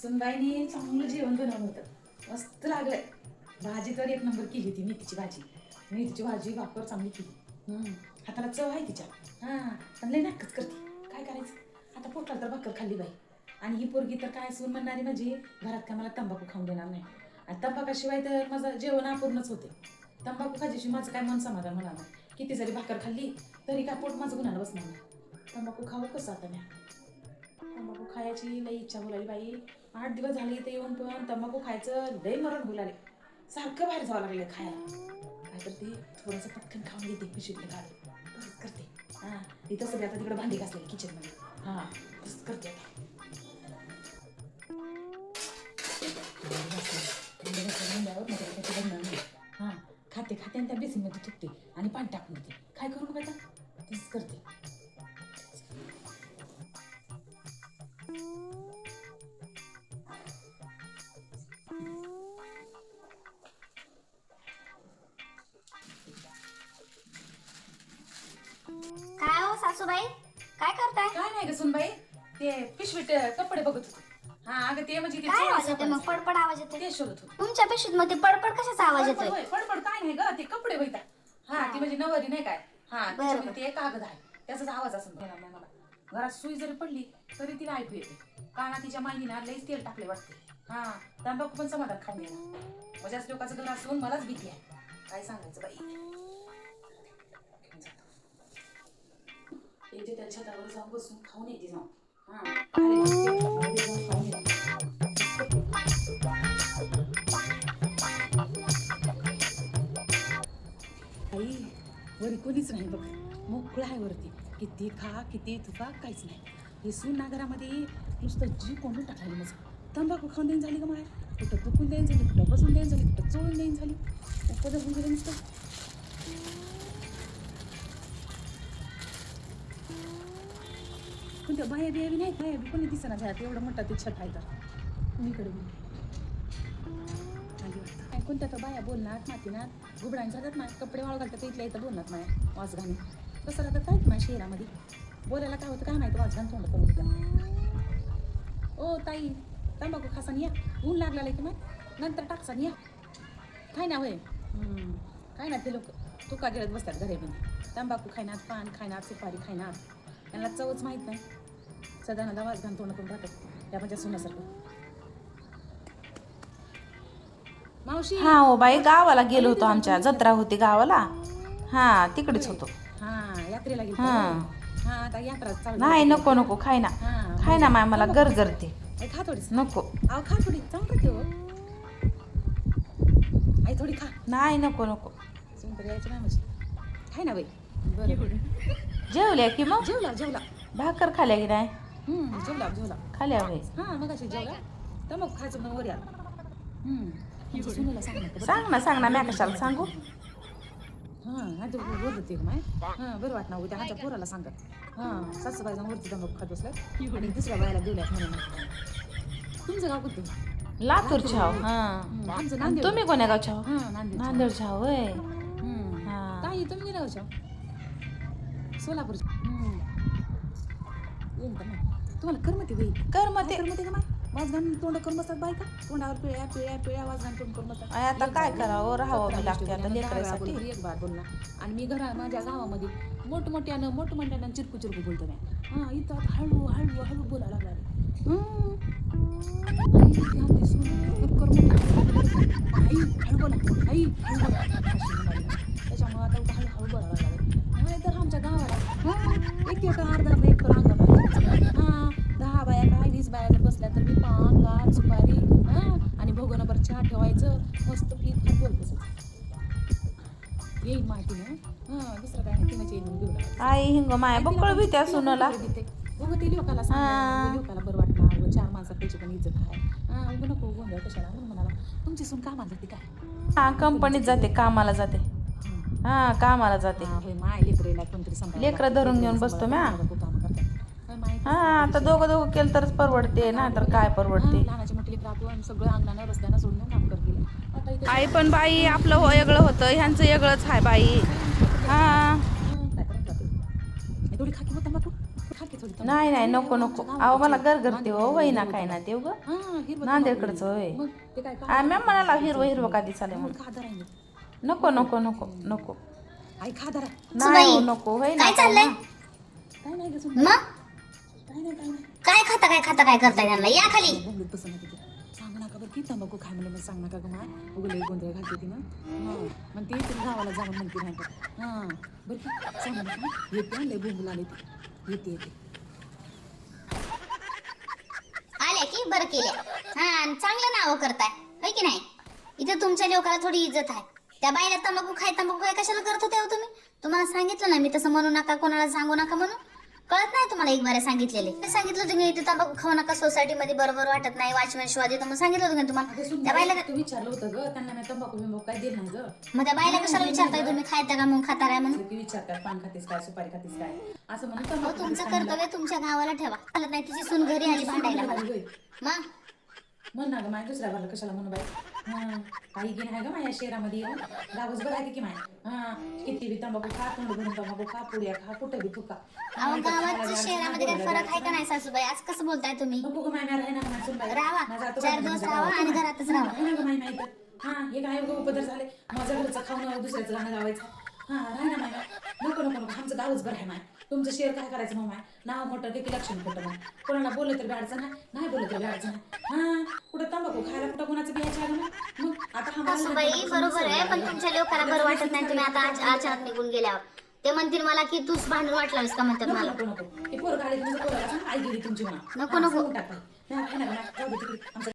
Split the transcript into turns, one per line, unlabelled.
सुनबाईने चांगलं जेवण बनवलं होतं, मस्त लागलंय. भाजी तर एक नंबर केली होती, मेथीची भाजी भाकर चांगली केली. हाताला चव आहे तिच्या. पण लय नाटकच करते, काय करायचं आता. पोटाला तर भाकर खाल्ली बाई. आणि ही पोरगी तर काय सून म्हणणारी माझी, घरात का मला तंबाखू खाऊन देणार नाही. आणि तंबाखाशिवाय तर माझं जेवण अपूर्णच होते. तंबाखू खायच्याशिवाय माझं काय मन समाधान होणार नाही. किती जरी भाकर खाल्ली तरी काय पोट माझं गुन्हाला बसणार नाही. तंबाखू खाऊ कसं आता नाही. तंबाखू खायची लई इच्छा बोलाली बाई. 8 दिवस झाले इथे येऊन पण तंबाखू खायचं लई मरण बोलाले. सारखं बाहेर जावं लागलं खायला. काय करते, थोडंसं पटकन खाऊन घेते, पिशवीतलं काढून तसंच करते. ती तसं बी आता तिकडे भांडी घासलेली किचनमध्ये. तसंच करते आता. खाते आणि त्या बेसिनमध्ये थुकते आणि पाणी टाकून देते. काय करू नका तसंच करते.
काय हो सासूबाई, काय करताय?
काय नाही ग सुनबाई, ते पिशवीत कपडे बघत होते. अगं ते म्हणजे
काय आवाज येतोय मग? पडपड आवाज येतोय.
ते शोधत होते.
तुमच्या पिशवीत मग ते पडपड कशाचा आवाज येतोय?
पडपड काय नाही ग, ते कपडे बघता. ती म्हणजे नवरी नाही काय. त्याच्यामध्ये ते कागद आहे, त्याचाच आवाज असं मला. घरात सुई जरी पडली तरी तिला ऐकू येते. काना तिच्या माहितीला लईच तेल टाकले वाटते. तंबाखू पण समाधान खाऊन येणार. माझ्याच लोकांचं घर असून मलाच भीती आहे. काय सांगायचं बाई. ते त्या छतावर जाऊन बसून खाऊन येते जाऊन. आई वरी कोणीच नाही बघ, मोकळं आहे वरती. किती खा किती तुका काहीच नाही. हे सून नागरामध्ये नुसतं जी कोंडून टाकली माझं. तंबाखू खाऊन देईन झाली का माय, कुठं दुखून देईन झाली, कुठं बसून देईन झाली, कुठं चोळून देईन झाली. उपदरून गेलं नुसतं. कोणत्या बाया बिया बी नाही, बाया बी कोणी दिसना झाला. एवढं मोठा ते छत आहे तर कुणीकडे बी वाटतं. कोणत्या तर बाया बोलणार मातीनात घुबडांच्या जातात ना, कपडे वाळू घालतात इथल्या इथं बोलणार नाही. वाज घालून कसं राहतात काय माझ्या शहरामध्ये. बोलायला काय होतं काय माहिती, वाज घालून तोंड करून दिलं. ओ ताई, तंबाखू खासान या, ऊन लागला की मग नंतर टाकसान या. काय ना होय, काय ना ते लोक तुका गिळत बसतात घरेमध्ये. तंबाखू खायनात, पान खायनात, सुपारी खायनात. त्यांना चवच माहीत नाही. सदाना वाज घालून तोंड करून राहतात त्या माझ्या सुनासारखं. मावशी
हो बाई, गावाला गेलो होतो, आमच्या जत्रा होती गावाला. तिकडेच होतो.
यात्रेला गेलो. आता यात्रा चालू.
नाही नको खाय ना माय, मला गरगरते.
खा थोडीच.
नको
खा थोडी, चांगलं ठेव. आई थोडी खा.
नाही नको
सुंदर यायचं नाही म्हणजे. खाय ना बाई. बरं
जेवल्या की मग?
जेवला.
भाकर खाल्या की नाही?
जेवला
खाल्या बाई.
मग अशी जेवला तर मग खायचं मग वर यार. सुनेला
सांग ना म्या कशाला सांगू.
आता बोलते माय. बरं वाटणार उद्या माझ्या पोराला सांगत. सासूबाईचा वरती तंबाखू खात बसलाय आणि दुसऱ्या बायाला दिल्यात म्हणून. तुमचं गाव कुठे?
लातूरच्या.
आमचं नांदेड.
तुम्ही कोण्या गावच्या?
नांदेडच्या.
होय.
ताई तुम्ही गेल्या गावच्या? सोलापूरच्या. येईन का मग तुम्हाला करमते बाई? करमते का माय? वाज घालून तोंड करून बसतात बायका. तोंडावर पिळ्या वाज घालून तोंड करून बसतात.
आता काय करावं, राहावं मी लागते आता लेकरासाठी.
एक बार बोलणार. आणि मी माझ्या गावामध्ये मोठमोठ्यानं चिरकू बोलतो नाही. इथं आता हळू बोलायला लागला. त्याच्यामुळे आता हळू बोलायला लागला. तर आमच्या गावाला एक अर्धा एक अंग 10 बाया काय 20 बाया जर बसल्या तर मी पान गाठ सुपारी आणि भोगोनाभर चहा ठेवायचं. मस्त पीठ खात बोलत बसायचं. येईल माहिती ना. दुसरं काय नाही तिने येईल.
आई हिंग माया बक्कळ बी त्या सुनाला.
ते लोकाला सांग, लोकाला बरं वाटणार. 4 माणसात त्याची पण इज्जत आहे. नको गोंधळ कशाला म्हणून म्हणाला. तुमची सून कामाला जाते काय?
कंपनीत जाते, कामाला जाते. कामाला जाते.
माय लेकरेला कोणतरी
लेकरं धरून घेऊन बसतो म्या. आता दोघं केलं तरच परवडते ना, तर काय परवडते.
लहानाची मोठी लेकरं आपण सगळं अंगणानं रस्त्यानं सोडून काम करते.
आई पण बाई आपलं वेगळं होतं, ह्यांचं वेगळंच आहे बाई.
थोडी खाकी होता मग खाकी थोडी
नाही नाही नको नको अहो मला गरगरते हो वहिना काय ना ते ग
हा हिरवं
नांदेडकडचं होय
मग ते काय
मॅम म्हणाला हिरवं हिरवं का दिसाले म्हणून
खादार आहे
नको नको नको नको
आई खादार आहे
नाही हो नको होय ना
काय चाललंय
काय नाही गं
मग
काय नाही
काय खाता काय करताय त्यांना या खाली
बोंबलत बसत नाही तिथे सांग नका बरं की तंबाखू खाय म्हणलं मग सांग नका गं माय उगले गोंधळ घालते ती ना मग ते तुम्ही गावाला जाऊन म्हणते नाही का हां बरं की सांग नका येते लय बोंबल आले ते येते
आल्या की बरं केल्या हा आणि चांगलं नाव करताय होय की नाही इथे तुमच्या लोकांना थोडी इज्जत आहे त्या बाईला तंबाखू खाय कशाला करत होते हो तुम्ही तुम्हाला सांगितलं ना मी तसं म्हणू नका कोणाला सांगू नका म्हणून कळत नाही तुम्हाला एक बार सांगितलेले मी सांगितलं होतं की इथे तंबाखू खाऊ नका सोसायटीमध्ये बरोबर वाटत नाही वॉचमॅन शिवाय देतो मग सांगितलं होतं का तुम्हाला त्या बाईला
तू विचारलं होतं गं त्यांना मी तंबाखू बिंबाखू काय दिलं नाही गं
मग त्या बाईला कशाला विचारताय तुम्ही खायता का मग खाता काय म्हणून
की विचारतात पान खातेस काय सुपारी खातेस काय असं म्हणून
हो
तंबाखू
तुमचं कर्तव्य तुमच्या गावाला ठेवा चालत नाही तिची सून घरी आली भांडायला मला. मग
म्हण ना गं माय दुसऱ्या बाला कशाला म्हणू बाई हां काही की नाही गं माझ्या शहरामध्ये येऊन गावच बघायचं की माय हां किती बी तंबाखू खा तोंड भरून तंबाखू खा पुड्या खा कुठं बी तुका
अहो गावात शहरामध्ये काही फरक आहे का नाही सासूबाई आज कसं बोलताय तुम्ही
नको गं माय मी राही ना गं माय सुनबाई
राहा
माझा आता
4 दिवस राहा आणि घरातच राहा
राही ना गं माय माहिती हां हे काय उगं उपदर झाले माझं घरचं खाऊन दुसऱ्याचं गाणं गावायचं हां राही ना माय नको नको नको आमचं गावच बरं आहे माय तुमचं शेअर काय करायचं मग माय नाव मोठं की लक्षण खोटं मग कोणाला बोललं तर अडचण नाही नाही बोललं तर अडचण नाही हां कुठं तंबाखू खायला कुठं कोणाचं बिहायचं आहे मग आता हा मला
सासूबाई बरोबर आहे पण तुमच्या लोकांना बरं वाटत नाही तुम्ही आता अचानक निघून गेल्यावर ते म्हणतील मला की तूच भांडून वाटलास का म्हणतात मला
नको नको हे पोरं आले तुमचं पोरं आई गेली तुमची म्हणा
नको नको
टाका नाही नाही जाऊ दे तिकडे आमचं